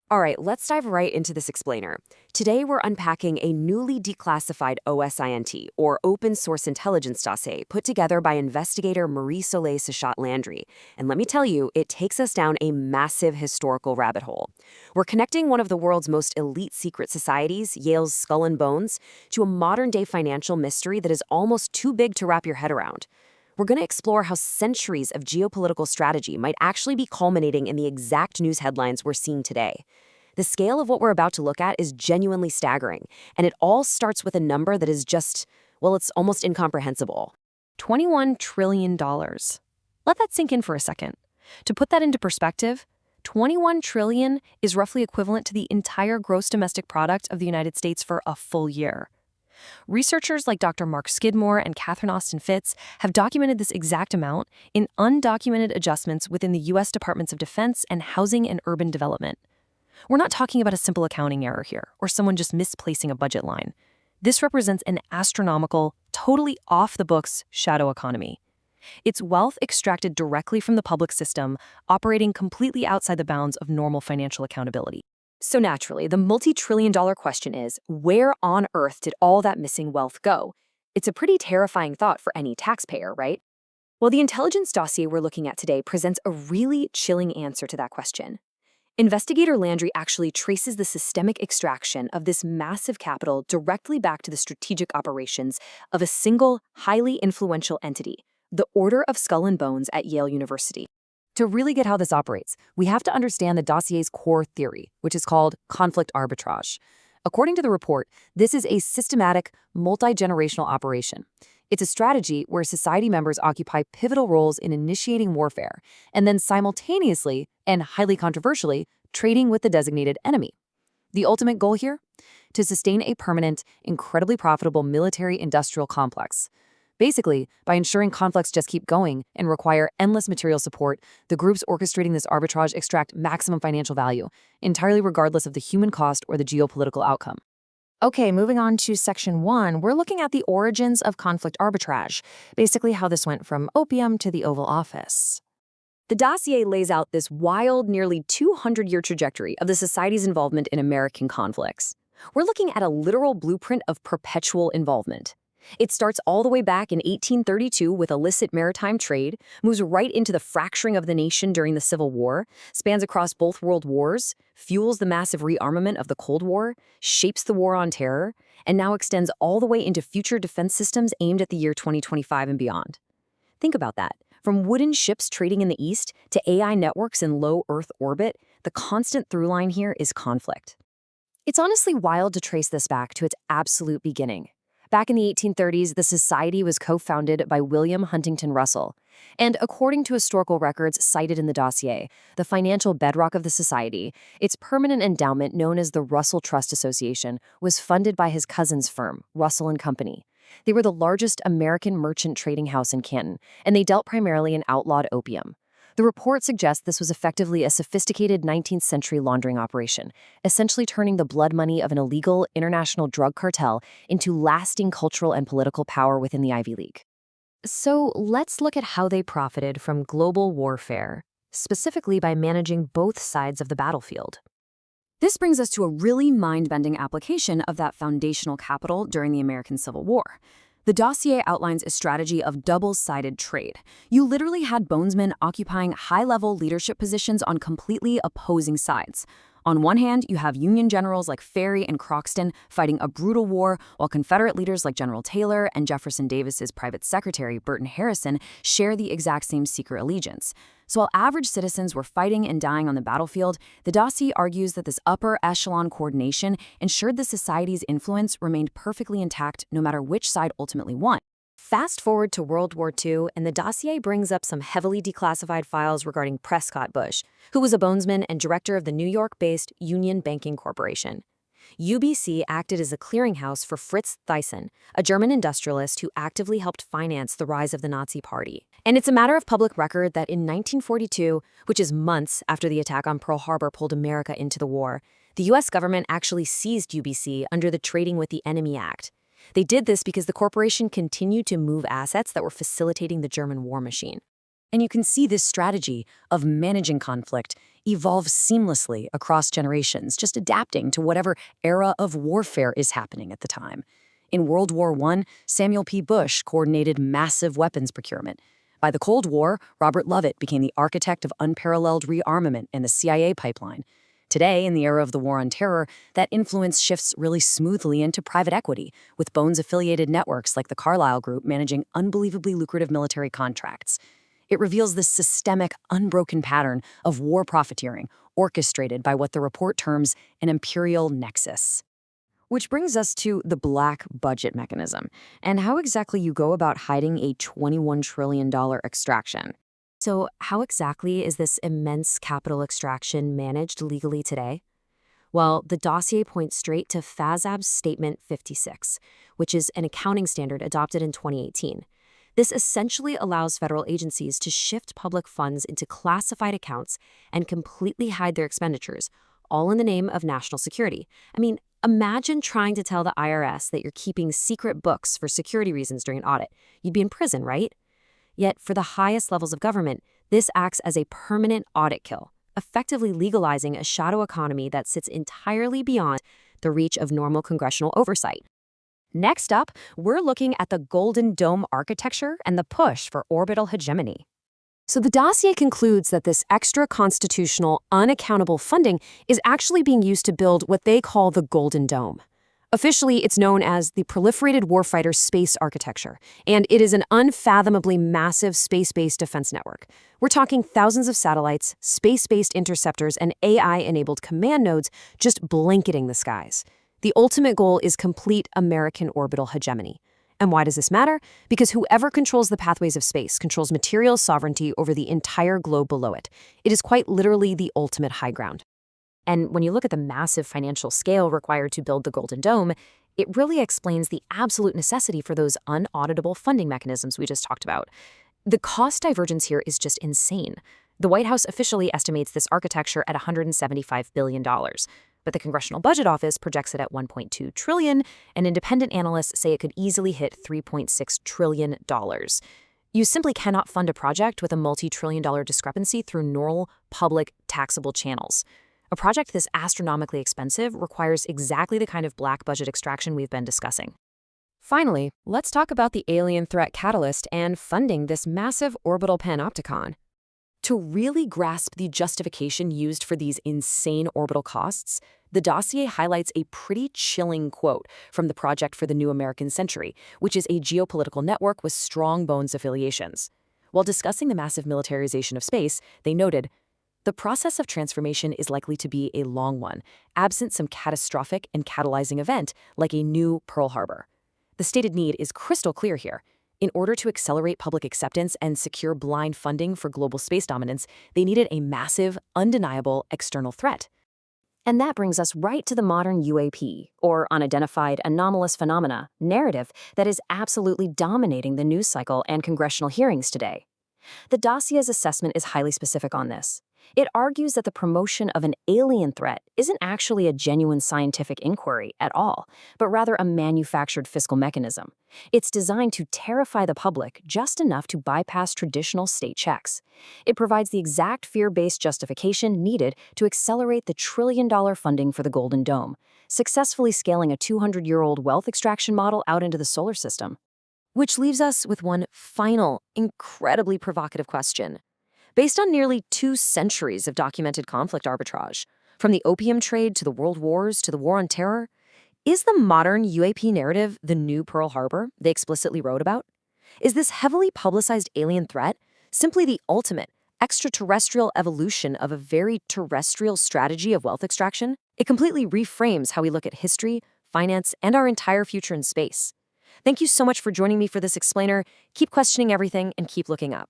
All right, let's dive right into this explainer. Today, we're unpacking a newly declassified OSINT, or Open Source Intelligence Dossier, put together by investigator Marie-Soleil Sachot-Landry. And let me tell you, it takes us down a massive historical rabbit hole. We're connecting one of the world's most elite secret societies, Yale's Skull and Bones, to a modern-day financial mystery that is almost too big to wrap your head around. We're going to explore how centuries of geopolitical strategy might actually be culminating in the exact news headlines we're seeing today. The scale of what we're about to look at is genuinely staggering, and it all starts with a number that is just, well, it's almost incomprehensible. $21 trillion. Let that sink in for a second. To put that into perspective, 21 trillion is roughly equivalent to the entire gross domestic product of the United States for a full year. Researchers like Dr. Mark Skidmore and Catherine Austin Fitts have documented this exact amount in undocumented adjustments within the U.S. Departments of Defense and Housing and Urban Development. We're not talking about a simple accounting error here, or someone just misplacing a budget line. This represents an astronomical, totally off-the-books shadow economy. It's wealth extracted directly from the public system, operating completely outside the bounds of normal financial accountability. So naturally, the multi-trillion-dollar question is, where on earth did all that missing wealth go? It's a pretty terrifying thought for any taxpayer, right? Well, the intelligence dossier we're looking at today presents a really chilling answer to that question. Investigator Landry actually traces the systemic extraction of this massive capital directly back to the strategic operations of a single, highly influential entity, the Order of Skull and Bones at Yale University. To really get how this operates, we have to understand the dossier's core theory, which is called conflict arbitrage. According to the report, this is a systematic, multi-generational operation. It's a strategy where society members occupy pivotal roles in initiating warfare, and then simultaneously, and highly controversially, trading with the designated enemy. The ultimate goal here? To sustain a permanent, incredibly profitable military-industrial complex. Basically, by ensuring conflicts just keep going and require endless material support, the groups orchestrating this arbitrage extract maximum financial value, entirely regardless of the human cost or the geopolitical outcome. Okay, moving on to Section 1, we're looking at the origins of conflict arbitrage, basically how this went from opium to the Oval Office. The dossier lays out this wild, nearly 200-year trajectory of the society's involvement in American conflicts. We're looking at a literal blueprint of perpetual involvement. It starts all the way back in 1832 with illicit maritime trade, moves right into the fracturing of the nation during the Civil War, spans across both world wars, fuels the massive rearmament of the Cold War, shapes the war on terror, and now extends all the way into future defense systems aimed at the year 2025 and beyond. Think about that. From wooden ships trading in the East to AI networks in low Earth orbit, the constant through line here is conflict. It's honestly wild to trace this back to its absolute beginning. Back in the 1830s, the society was co-founded by William Huntington Russell. And according to historical records cited in the dossier, the financial bedrock of the society, its permanent endowment known as the Russell Trust Association, was funded by his cousin's firm, Russell and Company. They were the largest American merchant trading house in Canton, and they dealt primarily in outlawed opium. The report suggests this was effectively a sophisticated 19th century laundering operation, essentially turning the blood money of an illegal international drug cartel into lasting cultural and political power within the Ivy League. So let's look at how they profited from global warfare, specifically by managing both sides of the battlefield. This brings us to a really mind-bending application of that foundational capital during the American Civil War. The dossier outlines a strategy of double-sided trade. You literally had bonesmen occupying high-level leadership positions on completely opposing sides. On one hand, you have Union generals like Ferry and Croxton fighting a brutal war, while Confederate leaders like General Taylor and Jefferson Davis's private secretary, Burton Harrison, share the exact same secret allegiance. So while average citizens were fighting and dying on the battlefield, the dossier argues that this upper echelon coordination ensured the society's influence remained perfectly intact no matter which side ultimately won. Fast forward to World War II, and the dossier brings up some heavily declassified files regarding Prescott Bush, who was a bonesman and director of the New York-based Union Banking Corporation. UBC acted as a clearinghouse for Fritz Thyssen, a German industrialist who actively helped finance the rise of the Nazi Party. And it's a matter of public record that in 1942, which is months after the attack on Pearl Harbor pulled America into the war, the U.S. government actually seized UBC under the Trading with the Enemy Act. They did this because the corporation continued to move assets that were facilitating the German war machine. And you can see this strategy of managing conflict evolve seamlessly across generations, just adapting to whatever era of warfare is happening at the time. In World War I, Samuel P. Bush coordinated massive weapons procurement. By the Cold War, Robert Lovett became the architect of unparalleled rearmament and the CIA pipeline. Today, in the era of the War on Terror, that influence shifts really smoothly into private equity, with Bones-affiliated networks like the Carlyle Group managing unbelievably lucrative military contracts. It reveals this systemic, unbroken pattern of war profiteering, orchestrated by what the report terms an imperial nexus. Which brings us to the black budget mechanism, and how exactly you go about hiding a $21 trillion extraction. So, how exactly is this immense capital extraction managed legally today? Well, the dossier points straight to FASAB's Statement 56, which is an accounting standard adopted in 2018. This essentially allows federal agencies to shift public funds into classified accounts and completely hide their expenditures, all in the name of national security. I mean, imagine trying to tell the IRS that you're keeping secret books for security reasons during an audit. You'd be in prison, right? Yet, for the highest levels of government, this acts as a permanent audit kill, effectively legalizing a shadow economy that sits entirely beyond the reach of normal congressional oversight. Next up, we're looking at the Golden Dome architecture and the push for orbital hegemony. So the dossier concludes that this extra-constitutional, unaccountable funding is actually being used to build what they call the Golden Dome. Officially, it's known as the Proliferated Warfighter Space Architecture, and it is an unfathomably massive space-based defense network. We're talking thousands of satellites, space-based interceptors, and AI-enabled command nodes just blanketing the skies. The ultimate goal is complete American orbital hegemony. And why does this matter? Because whoever controls the pathways of space controls material sovereignty over the entire globe below it. It is quite literally the ultimate high ground. And when you look at the massive financial scale required to build the Golden Dome, it really explains the absolute necessity for those unauditable funding mechanisms we just talked about. The cost divergence here is just insane. The White House officially estimates this architecture at $175 billion. But the Congressional Budget Office projects it at $1.2 trillion, and independent analysts say it could easily hit $3.6 trillion. You simply cannot fund a project with a multi-trillion-dollar discrepancy through normal, public, taxable channels. A project this astronomically expensive requires exactly the kind of black budget extraction we've been discussing. Finally, let's talk about the alien threat catalyst and funding this massive orbital panopticon. To really grasp the justification used for these insane orbital costs, the dossier highlights a pretty chilling quote from the Project for the New American Century, which is a geopolitical network with strong bones affiliations. While discussing the massive militarization of space, they noted, "The process of transformation is likely to be a long one, absent some catastrophic and catalyzing event like a new Pearl Harbor." The stated need is crystal clear here. In order to accelerate public acceptance and secure blind funding for global space dominance, they needed a massive, undeniable external threat. And that brings us right to the modern UAP, or Unidentified Anomalous Phenomena, narrative that is absolutely dominating the news cycle and congressional hearings today. The dossier's assessment is highly specific on this. It argues that the promotion of an alien threat isn't actually a genuine scientific inquiry at all, but rather a manufactured fiscal mechanism. It's designed to terrify the public just enough to bypass traditional state checks. It provides the exact fear-based justification needed to accelerate the trillion-dollar funding for the Golden Dome, successfully scaling a 200-year-old wealth extraction model out into the solar system. Which leaves us with one final, incredibly provocative question. Based on nearly 2 centuries of documented conflict arbitrage, from the opium trade to the world wars to the war on terror, is the modern UAP narrative the new Pearl Harbor they explicitly wrote about? Is this heavily publicized alien threat simply the ultimate extraterrestrial evolution of a very terrestrial strategy of wealth extraction? It completely reframes how we look at history, finance, and our entire future in space. Thank you so much for joining me for this explainer. Keep questioning everything and keep looking up.